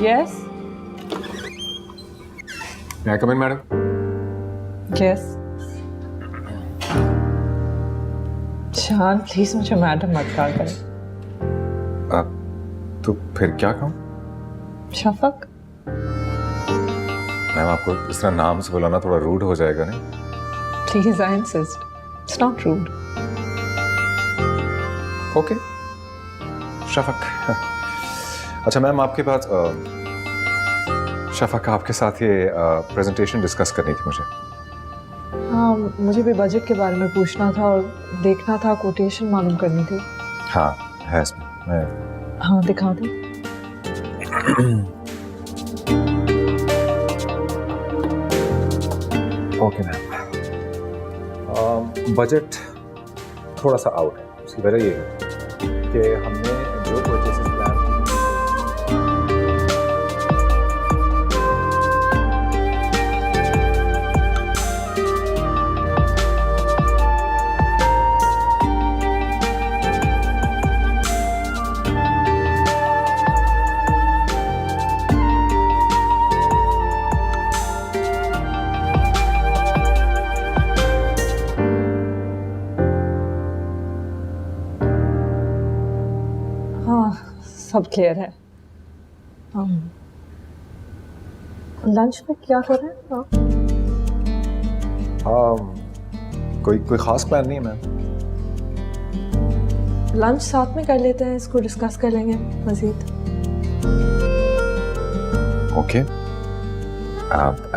Yes. May I come in, madam? Yes. शान please मुझे madam मत कॉल करें। तो फिर क्या कहूँ? शफक। मैम आपको इस तरह नाम से बुलाना थोड़ा रूड हो जाएगा नहीं? Please I insist, it's not rude. Okay Shafaq. अच्छा मैम आपके पास शफक आपके साथ ये प्रेजेंटेशन डिस्कस करनी थी मुझे। हाँ, मुझे भी बजट के बारे में पूछना था और देखना था, कोटेशन मालूम करनी थी। हाँ है इसमें मैं। हाँ दिखा दो। ओके मैम, बजट थोड़ा सा आउट है। उसकी वजह ये है कि हमने जो परचेसेस प्लान सब क्लियर है। लंच में क्या कर रहे हैं आप? कोई खास प्लान नहीं है मैम। लंच साथ में कर लेते हैं, इसको डिस्कस कर लेंगे Majeed. Okay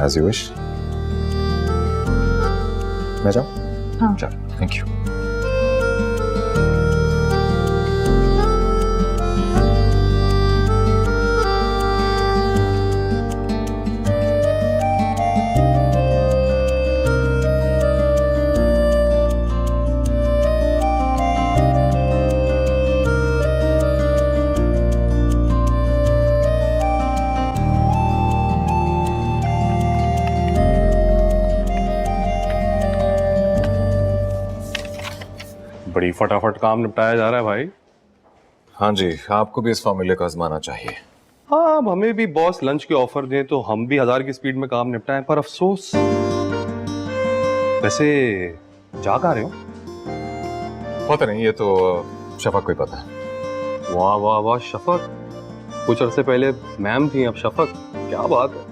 as you wish. मैं जाऊँ? हाँ चलो थैंक यू। बड़ी फटाफट काम निपटाया जा रहा है भाई। हाँ जी, आपको भी इस फॉर्मूले को आजमाना चाहिए। हाँ, अब हमें भी बॉस लंच के ऑफर दें तो हम भी 1000 की स्पीड में काम निपटाएं, पर अफसोस। वैसे जा कहाँ रहे हो? पता नहीं, ये तो शफक को ही पता है। वाह वाह वाह शफक, कुछ अरसे पहले मैम थी, अब शफक। क्या बात है,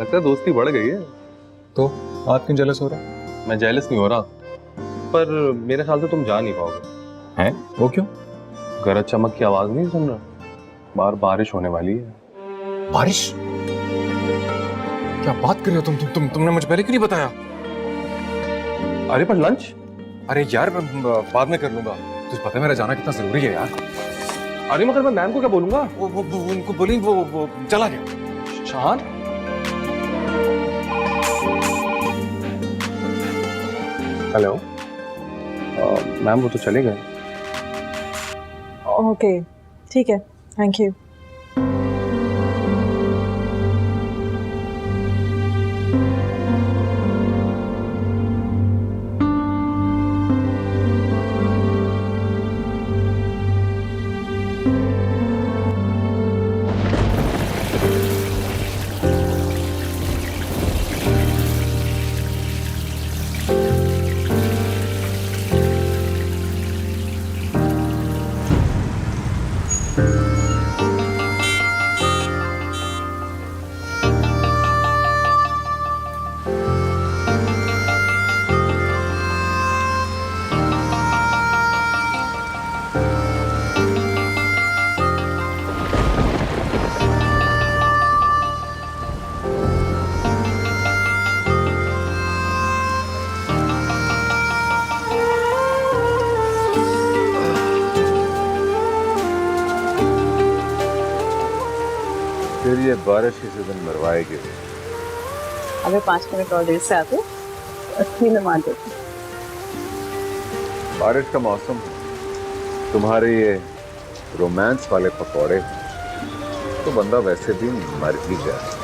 लगता है दोस्ती बढ़ गई है। तो आप क्यों जेलस हो रहे हैं? मैं जेलस नहीं हो रहा, पर मेरे ख्याल से तुम जा नहीं पाओगे। हैं? वो क्यों? गरज चमक की आवाज नहीं सुन रहा? बाहर बारिश होने वाली है। बारिश? क्या बात कर रहे हो तुमने मुझे पहले क्यों नहीं बताया? अरे पर लंच? अरे यार बाद में कर लूंगा। तुझे पता है मेरा जाना कितना जरूरी है यार। अरे मगर मैं मैम को क्या बोलूंगा? वो उनको बोली, वो चला गया। शान? हेलो मैम, वो तो चले गए। ओके ठीक है, थैंक यू। फिर ये बारिश किसी दिन मरवाएगी। अबे 5 मिनट और देर से आते असली में मान देती। बारिश का मौसम, तुम्हारे ये रोमांस वाले पकौड़े तो बंदा वैसे भी मर ही जाए।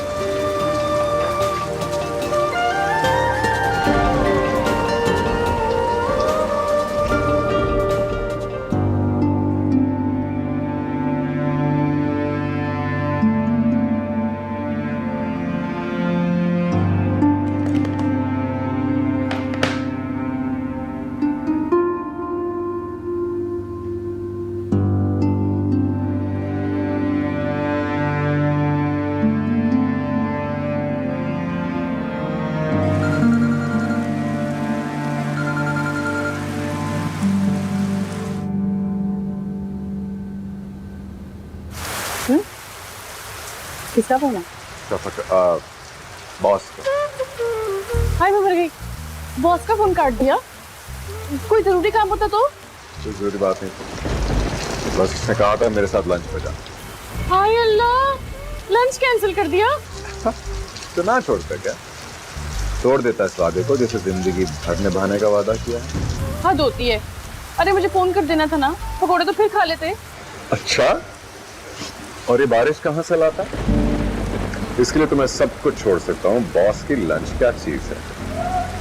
किसका फोन है? शफक बॉस का। हाय मैं मर गई। बॉस का फोन काट दिया। कोई जरूरी काम होता तो? कोई जरूरी बात नहीं, बस उसने कहा था मेरे साथ लंच पे जा। हाय अल्लाह, लंच कैंसिल कर दिया। तो ना छोड़ता क्या, तोड़ देता इस वादे को जैसे जिंदगी भर निभाने का वादा किया है। हद होती है। अरे मुझे फोन कर देना था ना, पकौड़े तो फिर खा लेते। अच्छा, और ये बारिश कहाँ से लाता? इसके लिए तो मैं सब कुछ छोड़ सकता हूँ। बॉस की लंच क्या चीज है।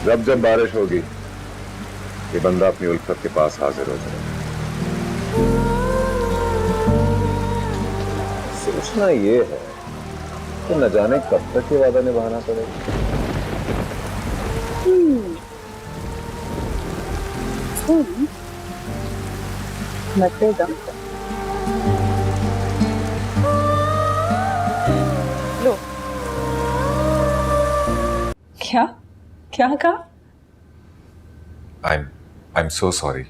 जब जब बारिश होगी ये बंदा अपनी उल्फत के पास हाजिर हो जाएगा। सोचना ये है कि न जाने कब तक ये वादा निभाना पड़ेगा। मरते दम तक। लो। क्या क्या कहा? I'm so sorry.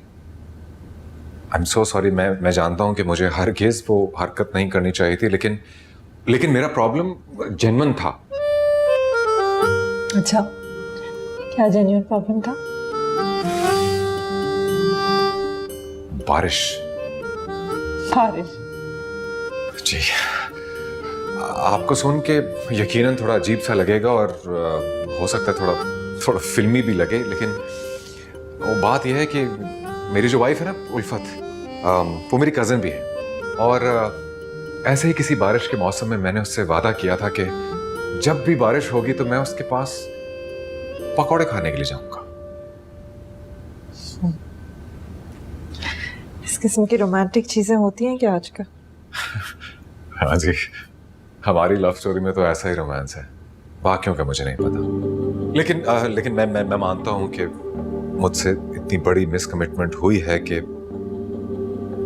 I'm so sorry. मैं जानता हूं कि मुझे हरगिज़ वो हरकत नहीं करनी चाहिए थी, लेकिन मेरा प्रॉब्लम जेन्युइन था। अच्छा, क्या जेन्युइन प्रॉब्लम था? बारिश। बारिश? जी, आपको सुन के यकीनन थोड़ा अजीब सा लगेगा और हो सकता है थोड़ा फिल्मी भी लगे, लेकिन वो बात यह है कि मेरी जो वाइफ है ना उल्फत, वो मेरी कज़न भी है। और ऐसे ही किसी बारिश के मौसम में मैंने उससे वादा किया था कि जब भी बारिश होगी तो मैं उसके पास पकौड़े खाने के लिए जाऊंगा। इस किस्म की रोमांटिक चीजें होती हैं क्या आजकल? हाँ जी, हमारी लव स्टोरी में तो ऐसा ही रोमांस है, बाकियों का मुझे नहीं पता। लेकिन मैं मानता हूं कि मुझसे इतनी बड़ी मिसकमिटमेंट हुई है कि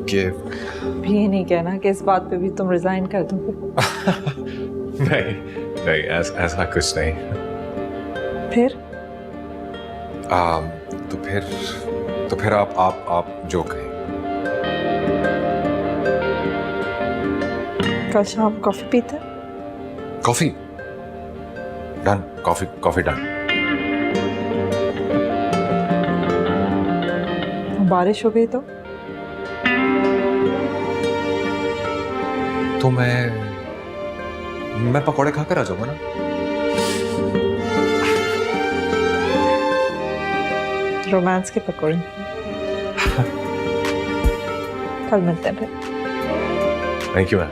भी ये नहीं कहना कि इस बात पे भी तुम रिजाइन कर दोगे। नहीं, ऐसा कुछ नहीं। फिर? तो फिर आप जो कहें। कल शाम कॉफी पीते? Coffee done. Coffee done. बारिश हो गई तो मैं पकौड़े खाकर आ जाऊंगा ना। रोमांस के पकौड़े। कल मिलते हैं फिर। Thank you ma'am.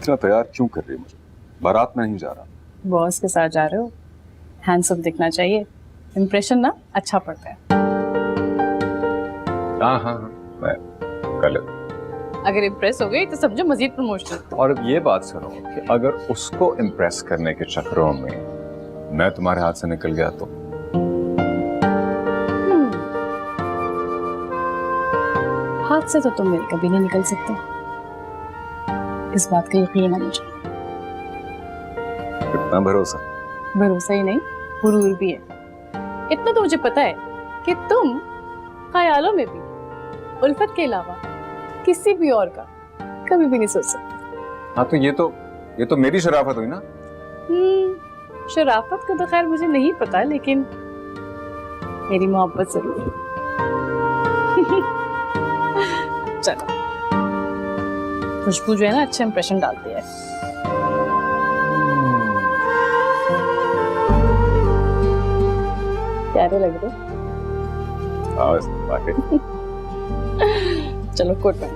इतना तैयार क्यों कर रही है मुझे? बारात में नहीं जा रहा। बॉस के साथ जा रहे हो, हैंडसम दिखना चाहिए, इम्प्रेशन ना अच्छा पड़ता है। हाँ, मैं कल। अगर इम्प्रेस हो गई तो समझो मजीद प्रमोशन। और ये बात सुनो कि अगर उसको इम्प्रेस करने के चक्करों में मैं तुम्हारे हाथ से निकल गया तो? हाथ से तो तुम मेरे कभी नहीं निकल सकते, इस बात का यकीन है मुझे। कितना भरोसा? भरोसा ही नहीं, गुरूर भी है। इतना तो मुझे पता है कि तुम ख्यालों में भी उल्फत के अलावा किसी भी और का कभी भी नहीं सोच सकते। हाँ, तो ये तो मेरी शराफत हुई ना। शराफत का तो खैर मुझे नहीं पता, लेकिन मेरी मोहब्बत जरूर है। चलो, खुशबू जो है ना अच्छा इंप्रेशन डालती है। प्यारे लग रहे। चलो कोट पहन।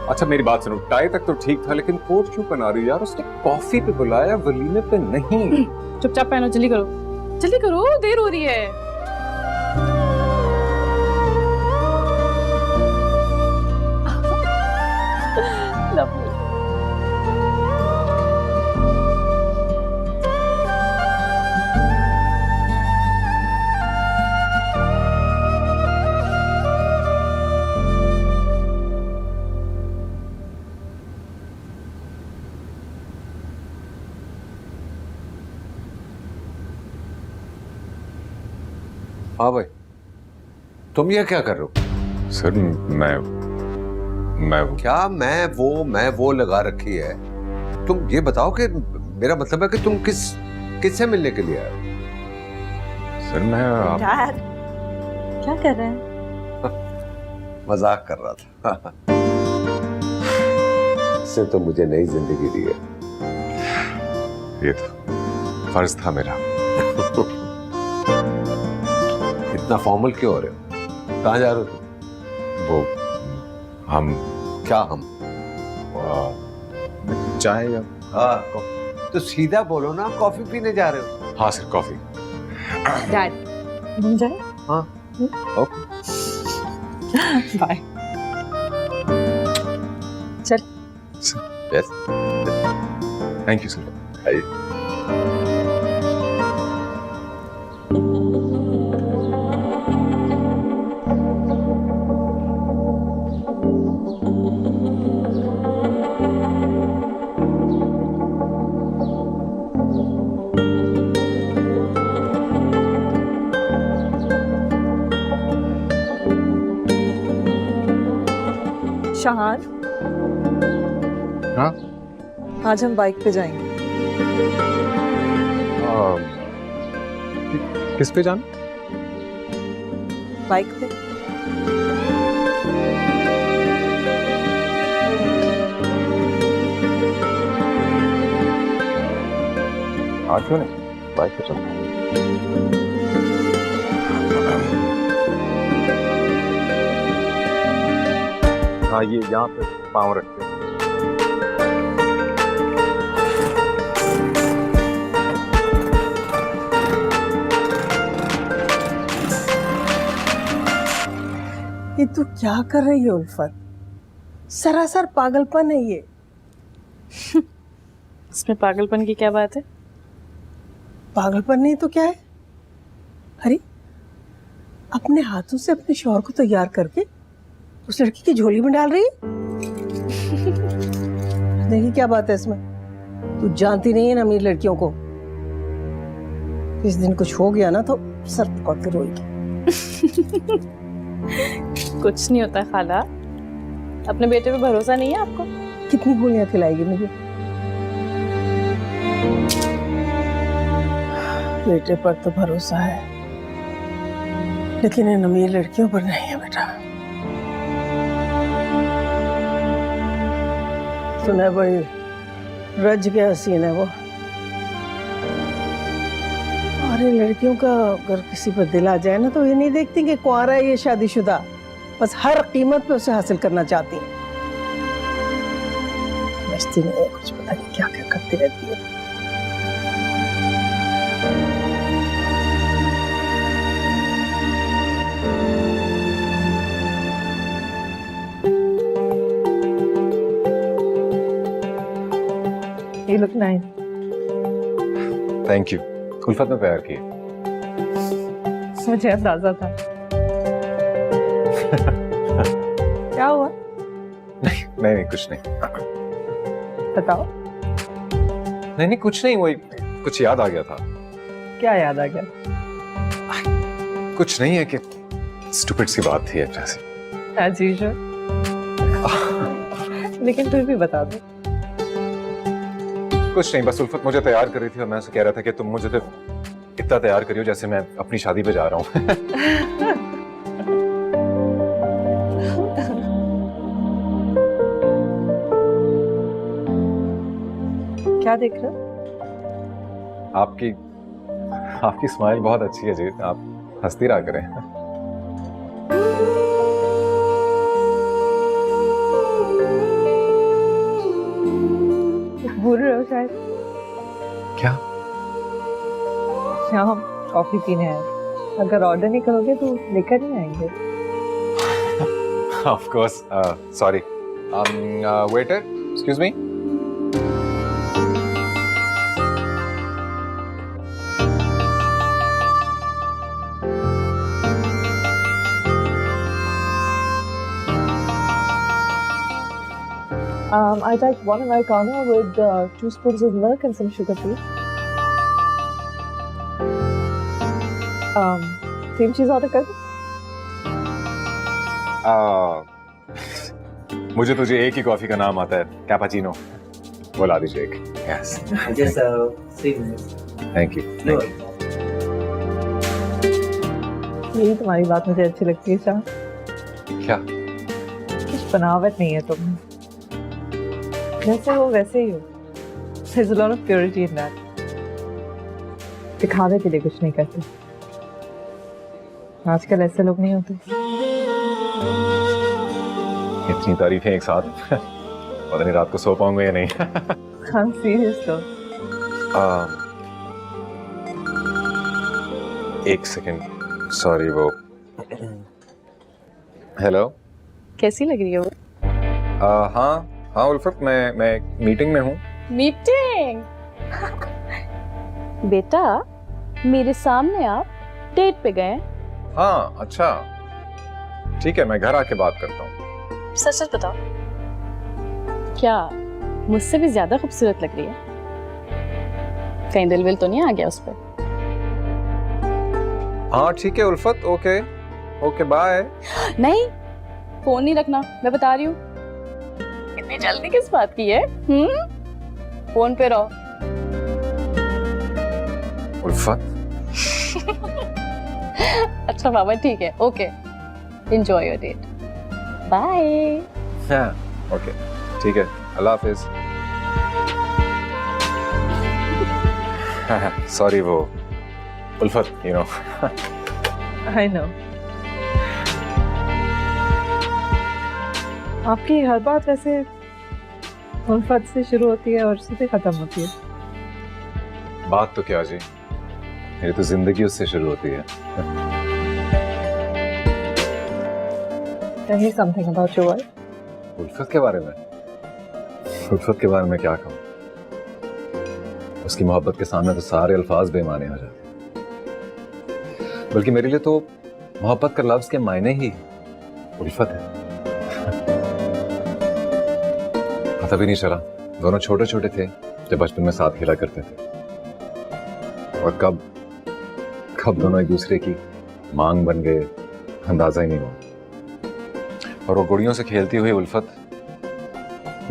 अच्छा मेरी बात सुनो, टाई तक तो ठीक था लेकिन कोट क्यों पहना रही हो यार? उसने कॉफी पे बुलाया, वलीमे पे नहीं। चुपचाप पहनो, जल्दी करो, जल्दी करो, देर हो रही है। Lovely. हाँ भाई, तुम ये क्या कर रहे हो? सर मैं क्या मैं वो लगा रखी है? तुम ये बताओ कि मेरा मतलब है कि तुम किससे मिलने के लिए आए हो? सर मैं डैड क्या कर रहे हैं? मजाक कर रहा था। इससे तो मुझे नई जिंदगी दी है। ये तो फर्ज था मेरा। इतना फॉर्मल क्यों हो रहे हो? कहाँ जा रहे हो तुम? वो हम क्या हम? चाय या हाँ, तो सीधा बोलो ना, कॉफी पीने जा रहे हो? हाँ सर कॉफी। डैड घूम जाए? हाँ, ओके। बाय। चल। Yes. Thank you sir. Shahan, हाँ आज हम बाइक पे जाएंगे। किस पे जाना? बाइक पे। आज क्यों नहीं, बाइक पे चलते हैं। हाँ ये यहाँ पे पाँव रखते हैं। ये तू क्या कर रही है उल्फत? सरासर पागलपन है ये। इसमें पागलपन की क्या बात है? पागलपन नहीं तो क्या है? अरे अपने हाथों से अपने शौहर को तैयार करके उस लड़की की झोली में डाल रही है। देखिए क्या बात है इसमें? तू जानती नहीं है ना अमीर लड़कियों को, इस दिन कुछ हो गया ना तो सर पकड़ के रोएगी। कुछ नहीं होता खाला, अपने बेटे पे भरोसा नहीं है आपको? कितनी गोलियां खिलाएगी मुझे? बेटे पर तो भरोसा है, लेकिन इन अमीर लड़कियों पर नहीं है बेटा। सुना है बड़ी रज के हसीन है वो। अरे लड़कियों का अगर किसी पर दिल आ जाए ना तो ये नहीं देखती कि कुंवारा है ये शादीशुदा, बस हर कीमत पे उसे हासिल करना चाहती है। समझती नहीं है कुछ, पता नहीं क्या क्या करती रहती है। You look nice. Thank you. उल्फत ने प्यार किए। मुझे अंदाजा था। क्या हुआ? नहीं कुछ नहीं। बताओ। नहीं कुछ नहीं, वही कुछ याद आ गया था। क्या याद आ गया? कुछ नहीं है कि स्टूपिड सी बात थी ऐसी। As usual. लेकिन फिर भी बता दो। कुछ नहीं, बस उल्फत मुझे तैयार कर रही थी और मैं उसे कह रहा था कि तुम मुझे तो इतना तैयार करियो जैसे मैं अपनी शादी पे जा रहा हूँ। क्या देख रहे हो? आपकी स्माइल बहुत अच्छी है जी, आप हंसती रहा करें। भूल रहे हो शायद। क्या? यहाँ हम कॉफी पीने आए, अगर ऑर्डर नहीं करोगे तो लेकर नहीं आएंगे। Of course, sorry. Waiter, excuse me. I'd like one Americano with 2 spoons of milk and some sugar, please. Same चीज ऑर्डर कर दूं? मुझे तुझे एक ही कॉफी का नाम आता है, कैपाचिनो। वो ला दीजिए एक। Yes Just 3 minutes. Thank you. No. यही तुम्हारी बात मुझे अच्छी लगती है शाह, क्या? कुछ बनावट नहीं है तुम में। जैसे हो वैसे ही हो। There's a lot of purity in that. दिखावे के लिए कुछ नहीं करते। आजकल ऐसे लोग नहीं होते। इतनी तारीफें एक साथ पता नहीं रात को सो पाऊंगा या नहीं। I'm serious though. एक सेकंड, सॉरी वो। हेलो। कैसी लग रही है वो? हाँ उल्फत, मैं एक मीटिंग में हूँ। मीटिंग? बेटा मेरे सामने आप डेट पे गए? हाँ अच्छा ठीक है, मैं घर आके बात करता हूँ। सच सच बताओ, क्या मुझसे भी ज्यादा खूबसूरत लग रही है? कहीं दिल विल तो नहीं आ गया उस पर? हाँ ठीक है उल्फत, ओके ओके बाय। नहीं, फोन नहीं रखना, मैं बता रही हूँ। इतनी जल्दी किस बात की है? फोन पे रहो। उल्फत अच्छा बाबा ठीक है, okay, enjoy your date, bye. हाँ ओके ठीक है, अल्लाह हाफिज। सॉरी वो उल्फत, यू नो। I know. आपकी हर बात वैसे उल्फत से शुरू होती है और सीधे खत्म होती है। बात तो क्या जी, मेरी तो जिंदगी उससे शुरू होती है। Tell me something about your wife. उल्फत के बारे में? उल्फत के बारे में क्या कहूँ? उसकी मोहब्बत के सामने तो सारे अल्फाज बेमाने हो जाते। बल्कि मेरे लिए तो मोहब्बत का लफ्ज के मायने ही उल्फत है। पता भी नहीं चला, दोनों छोटे छोटे थे जब बचपन में साथ खेला करते थे, और कब दोनों एक दूसरे की मांग बन गए अंदाजा ही नहीं हुआ। और वो गुड़ियों से खेलती हुई उल्फत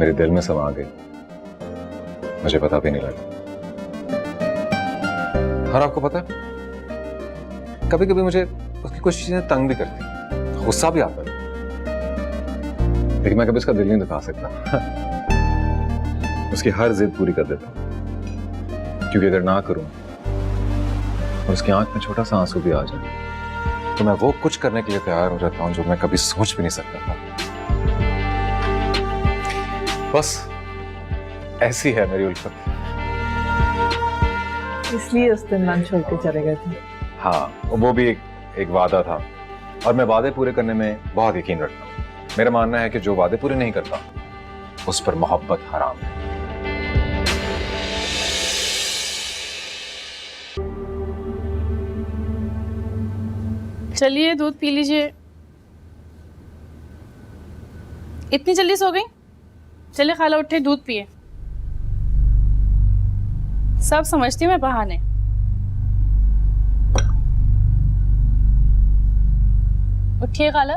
मेरे दिल में समा गई, मुझे पता भी नहीं लगा। और आपको पता है, कभी कभी मुझे उसकी कुछ चीजें तंग भी करती, गुस्सा भी आता है, लेकिन मैं कभी उसका दिल नहीं दुखा सकता। उसकी हर जिद पूरी कर देता हूं, क्योंकि अगर ना करूं और उसकी आंख में छोटा सा आंसू भी आ जाए तो मैं वो कुछ करने के लिए तैयार हो जाता हूं जो मैं कभी सोच भी नहीं सकता था। बस ऐसी है मेरी उल्फत। इसलिए उस दिन लंच छोड़ के चले गए थे। हाँ, वो भी एक वादा था, और मैं वादे पूरे करने में बहुत यकीन रखता हूँ। मेरा मानना है कि जो वादे पूरे नहीं करता उस पर मोहब्बत हराम है। चलिए दूध पी लीजिए। इतनी जल्दी सो गई? चलिए खाला उठे, दूध पिए। सब समझती हूँ मैं बहाने। उठिए खाला,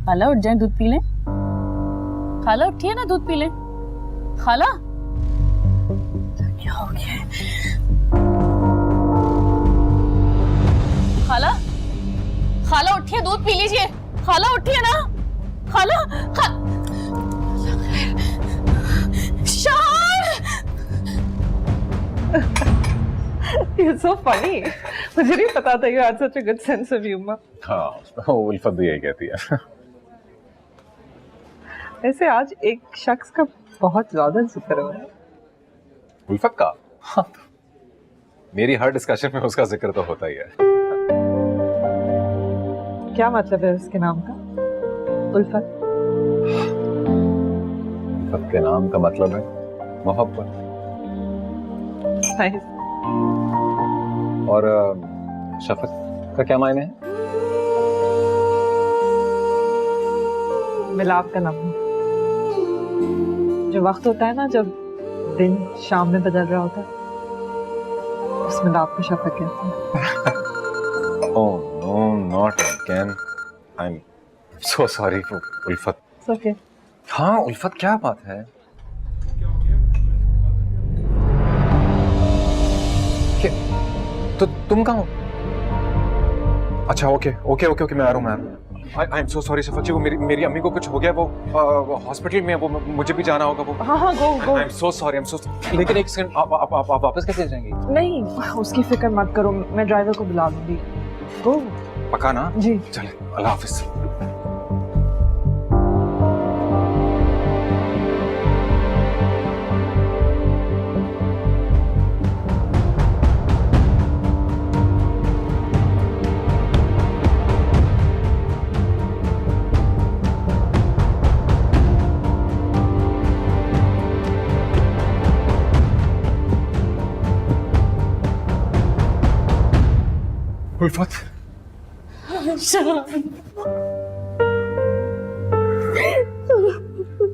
खाला उठ जाए, दूध पी लें। खाला उठिए ना, दूध पी लें। खाला क्या हो गया? खाला, खाला उठिए, दूध पी लीजिए। खाला उठिए ना, खाला। You're so funny. मुझे नहीं पता था you had such a good sense of humor. हाँ, उल्फत भी यही कहती है। ऐसे आज एक शख्स का बहुत ज्यादा जिक्र हुआ है। उल्फत का? हाँ, मेरी हर डिस्कशन में उसका जिक्र तो होता ही है। क्या मतलब है उसके नाम का? उल्फत? उल्फत के नाम का मतलब है मोहब्बत। Nice. और शफक का क्या मायने है? मिलाप का नाम। जो वक्त होता है ना जब दिन शाम में बदल रहा होता है, उस मिलाप को शफक कहते हैं। Oh no, not again. I'm so sorry for Ulfat. It's okay. हाँ उल्फत क्या बात है? तो तुम कहाँ हो? अच्छा ओके मैं आ रहा हूँ. आई एम सो सॉरी सफा जी, वो मेरी अम्मी को कुछ हो गया, वो हॉस्पिटल में, वो मुझे भी जाना होगा. वो हाँ गो आई एम सो सॉरी. लेकिन एक सेकंड, आप वापस कैसे जाएंगी? नहीं, उसकी फिक्र मत करो, मैं ड्राइवर को बुला लूंगी. गो. पक्का ना? जी. चले, अल्लाह हाफिज. उल्फत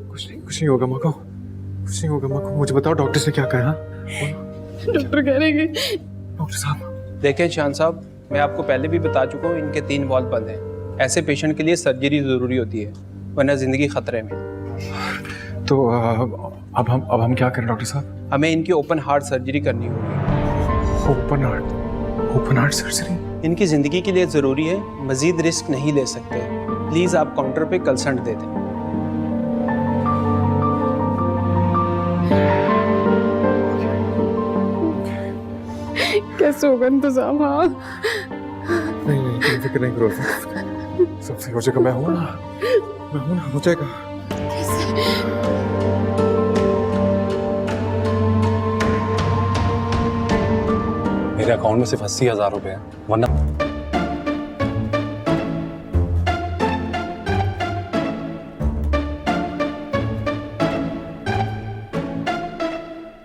कुछ नहीं होगा माँ को, मुझे बताओ डॉक्टर से क्या कहा? डॉक्टर कह रहे हैं डॉक्टर साहब. देखें शान साहब, मैं आपको पहले भी बता चुका हूँ, इनके 3 वॉल्व बंद हैं. ऐसे पेशेंट के लिए सर्जरी ज़रूरी होती है, वरना ज़िंदगी खतरे में. तो अब हम क्या करें डॉक्टर साहब? हमें इनकी ओपन हार्ट सर्जरी करनी होगी. Open heart surgery? इनकी ज़िंदगी के लिए ज़रूरी है, मज़ीद रिस्क नहीं ले सकते. प्लीज़ आप काउंटर पे कंसल्ट दे दें. कैसे होगा इंतजाम? हाँ नहीं तुम फिक्र नहीं करो, सब सही हो जाएगा. मैं हूँ ना, हो जाएगा. मेरे अकाउंट में सिर्फ 80,000 रुपए हैं, वरना